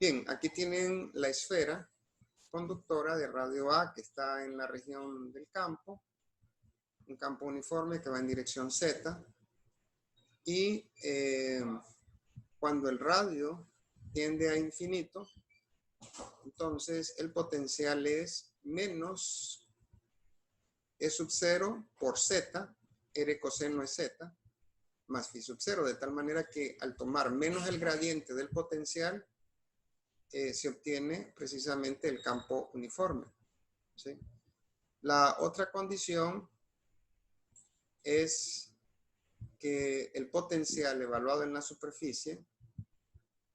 Bien, aquí tienen la esfera conductora de radio A que está en la región del campo, un campo uniforme que va en dirección Z, y cuando el radio tiende a infinito, entonces el potencial es menos E sub 0 por Z, R coseno es Z, más phi sub 0, de tal manera que al tomar menos el gradiente del potencial, se obtiene precisamente el campo uniforme, ¿sí? La otra condición es que el potencial evaluado en la superficie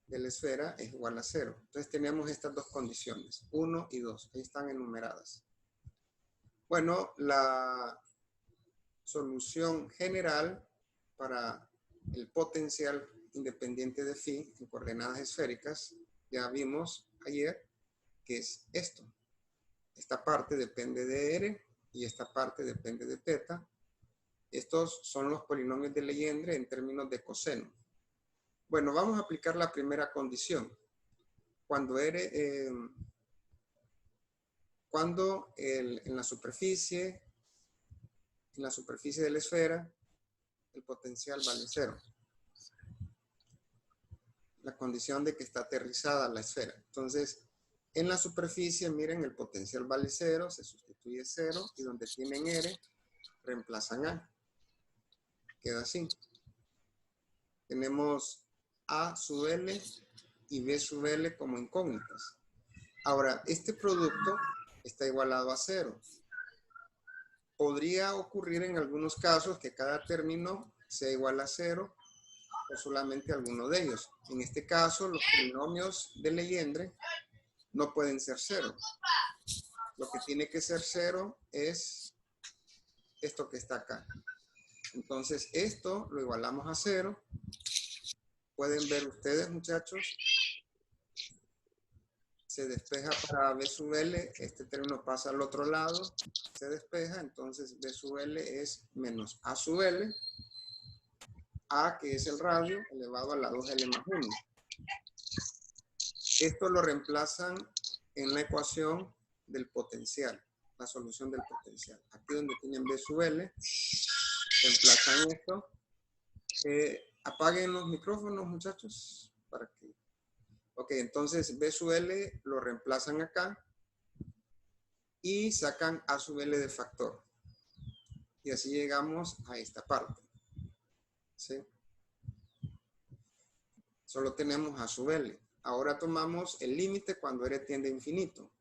de la esfera es igual a 0. Entonces tenemos estas dos condiciones, 1 y 2, ahí están enumeradas. Bueno, la solución general para el potencial independiente de phi en coordenadas esféricas, ya vimos ayer que es esto. Esta parte depende de R y esta parte depende de θ. Estos son los polinomios de Legendre en términos de coseno. Bueno, vamos a aplicar la primera condición. Cuando en la superficie de la esfera, el potencial vale 0. La condición de que está aterrizada la esfera. Entonces, en la superficie, miren, el potencial vale 0, se sustituye 0, y donde tienen R, reemplazan A. Queda así. Tenemos A sub L y B sub L como incógnitas. Ahora, este producto está igualado a 0. Podría ocurrir en algunos casos que cada término sea igual a 0 o solamente alguno de ellos. En este caso, los polinomios de Legendre no pueden ser 0. Lo que tiene que ser 0 es esto que está acá. Entonces, esto lo igualamos a 0. Pueden ver ustedes, muchachos. Se despeja para B sub L. Este término pasa al otro lado. Se despeja. Entonces, B sub L es menos A sub L. A, que es el radio, elevado a la 2L más 1. Esto lo reemplazan en la ecuación del potencial, la solución del potencial. Aquí donde tienen B sub L, reemplazan esto. Apaguen los micrófonos, muchachos, para que... Ok, entonces B sub L lo reemplazan acá y sacan A sub L de factor. Y así llegamos a esta parte. ¿Sí? Solo tenemos A sub L. Ahora tomamos el límite cuando R tiende a infinito.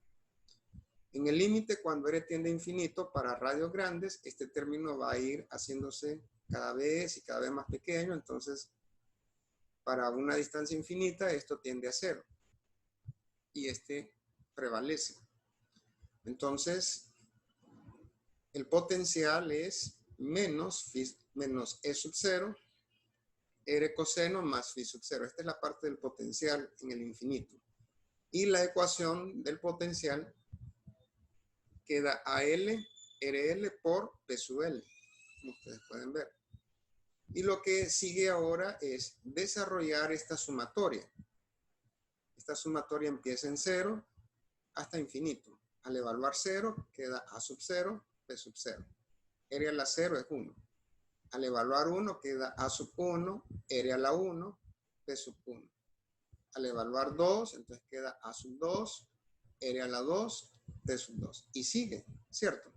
En el límite cuando R tiende a infinito, para radios grandes, este término va a ir haciéndose cada vez más pequeño. Entonces, para una distancia infinita, esto tiende a 0. Y este prevalece. Entonces, el potencial es menos E sub 0, R coseno más phi sub 0. Esta es la parte del potencial en el infinito. Y la ecuación del potencial queda AL, RL por P sub L, como ustedes pueden ver. Y lo que sigue ahora es desarrollar esta sumatoria. Esta sumatoria empieza en 0 hasta infinito. Al evaluar 0, queda A sub 0, P sub 0. R a la 0 es 1. Al evaluar 1, queda A sub 1, R a la 1, P sub 1. Al evaluar 2, entonces queda A sub 2, R a la 2, P sub 2. Y sigue, ¿cierto?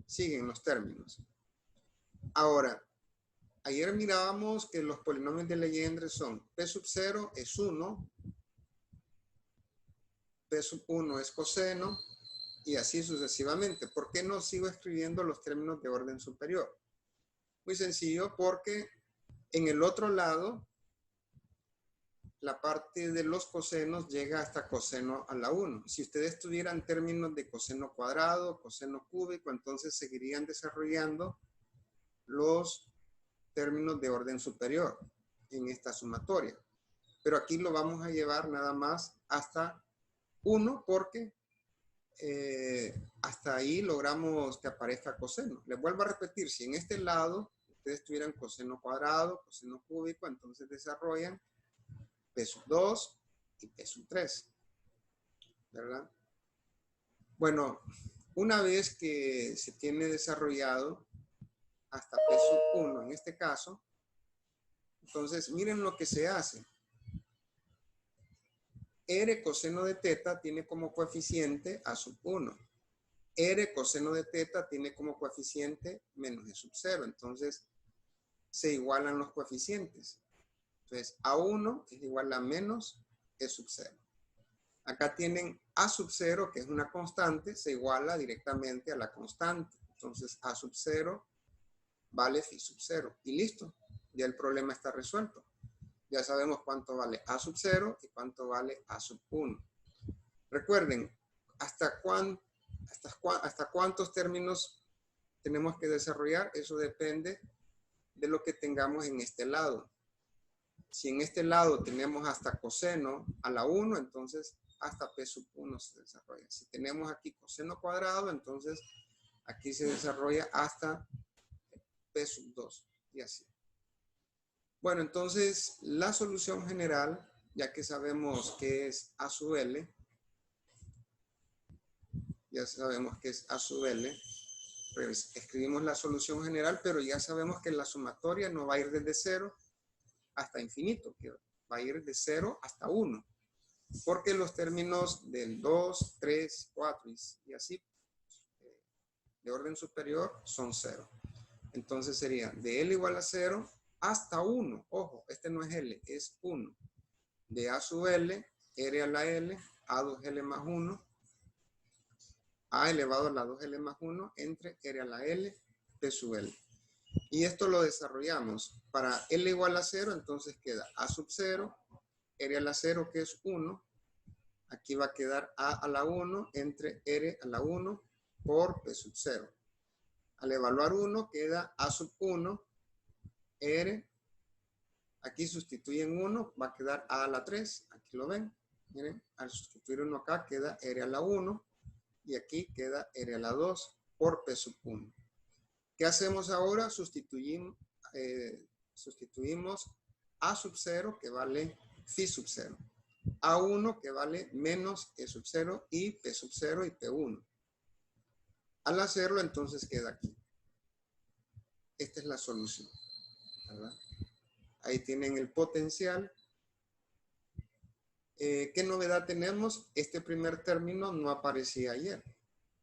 Siguen los términos. Ahora, ayer mirábamos que los polinomios de Legendre son P sub 0 es 1, P sub 1 es coseno, y así sucesivamente. ¿Por qué no sigo escribiendo los términos de orden superior? Muy sencillo, porque en el otro lado, la parte de los cosenos llega hasta coseno a la 1. Si ustedes tuvieran términos de coseno cuadrado, coseno cúbico, entonces seguirían desarrollando los términos de orden superior en esta sumatoria. Pero aquí lo vamos a llevar nada más hasta 1 porque hasta ahí logramos que aparezca coseno. Les vuelvo a repetir, si en este lado ustedes tuvieran coseno cuadrado, coseno cúbico, entonces desarrollan P sub 2, y P sub 3, ¿verdad? Bueno, una vez que se tiene desarrollado hasta P sub 1, en este caso, entonces miren lo que se hace. R coseno de teta tiene como coeficiente A sub 1. R coseno de teta tiene como coeficiente menos E sub 0. Entonces, se igualan los coeficientes. Entonces, A1 es igual a menos E sub 0. Acá tienen A sub 0, que es una constante, se iguala directamente a la constante. Entonces, A sub 0 vale phi sub 0. Y listo. Ya el problema está resuelto. Ya sabemos cuánto vale A sub 0 y cuánto vale A sub 1. Recuerden, ¿hasta cuántos términos tenemos que desarrollar? Eso depende de lo que tengamos en este lado. Si en este lado tenemos hasta coseno a la 1, entonces hasta P sub 1 se desarrolla. Si tenemos aquí coseno cuadrado, entonces aquí se desarrolla hasta P sub 2 y así. Bueno, entonces la solución general, ya que sabemos que es A sub L, ya sabemos que es A sub L, pues escribimos la solución general, pero ya sabemos que la sumatoria no va a ir desde 0 hasta infinito, que va a ir de 0 hasta 1, porque los términos del 2, 3, 4 y así de orden superior son 0. Entonces sería de L igual a 0 hasta 1. Ojo, este no es L, es 1. De A sub L, R a la L, A 2L más 1, A elevado a la 2L más 1 entre R a la L, P sub L. Y esto lo desarrollamos. Para L igual a 0, entonces queda A sub 0, R a la 0 que es 1. Aquí va a quedar A a la 1 entre R a la 1 por P sub 0. Al evaluar 1 queda A sub 1, R. Aquí sustituyen 1, va a quedar A a la 3. Aquí lo ven. Miren, al sustituir 1 acá queda R a la 1. Y aquí queda R a la 2 por P sub 1. ¿Qué hacemos ahora? Sustituimos A sub 0 que vale phi sub 0. A1 que vale menos E sub 0 y P sub 0 y P1. Al hacerlo entonces queda aquí. Esta es la solución, ¿verdad? Ahí tienen el potencial. ¿Qué novedad tenemos? Este primer término no aparecía ayer,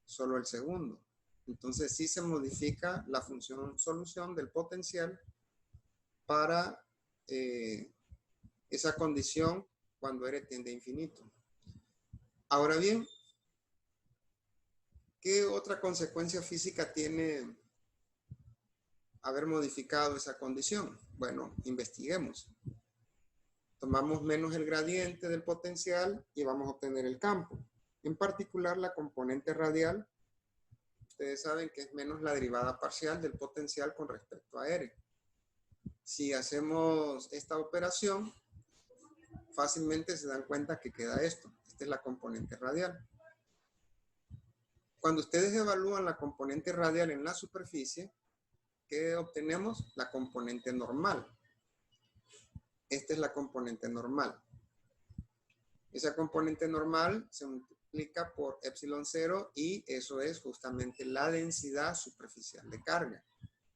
solo el segundo. Entonces sí se modifica la función solución del potencial para esa condición cuando R tiende a infinito. Ahora bien, ¿qué otra consecuencia física tiene haber modificado esa condición? Bueno, investiguemos. Tomamos menos el gradiente del potencial y vamos a obtener el campo. En particular, la componente radial. Ustedes saben que es menos la derivada parcial del potencial con respecto a R. Si hacemos esta operación, fácilmente se dan cuenta que queda esto. Esta es la componente radial. Cuando ustedes evalúan la componente radial en la superficie, ¿qué obtenemos? La componente normal. Esta es la componente normal. Esa componente normal se multiplica por epsilon 0 y eso es justamente la densidad superficial de carga.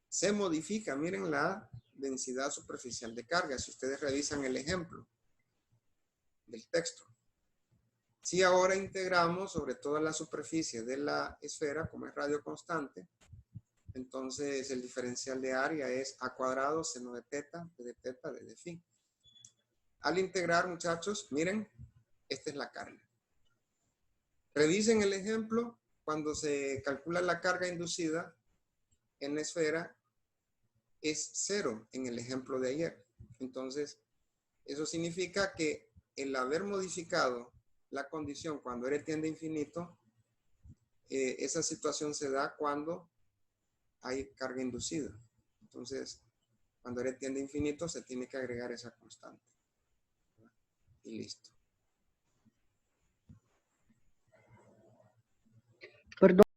Se modifica, miren la densidad superficial de carga, si ustedes revisan el ejemplo del texto. Si ahora integramos sobre toda la superficie de la esfera, como es radio constante, entonces el diferencial de área es A cuadrado seno de teta, B de teta, D de phi. Al integrar, muchachos, miren, esta es la carga. Revisen el ejemplo, cuando se calcula la carga inducida en la esfera, es 0 en el ejemplo de ayer. Entonces, eso significa que el haber modificado la condición cuando R tiende a infinito, esa situación se da cuando hay carga inducida. Entonces, cuando R tiende a infinito, se tiene que agregar esa constante. Y listo. Perdón.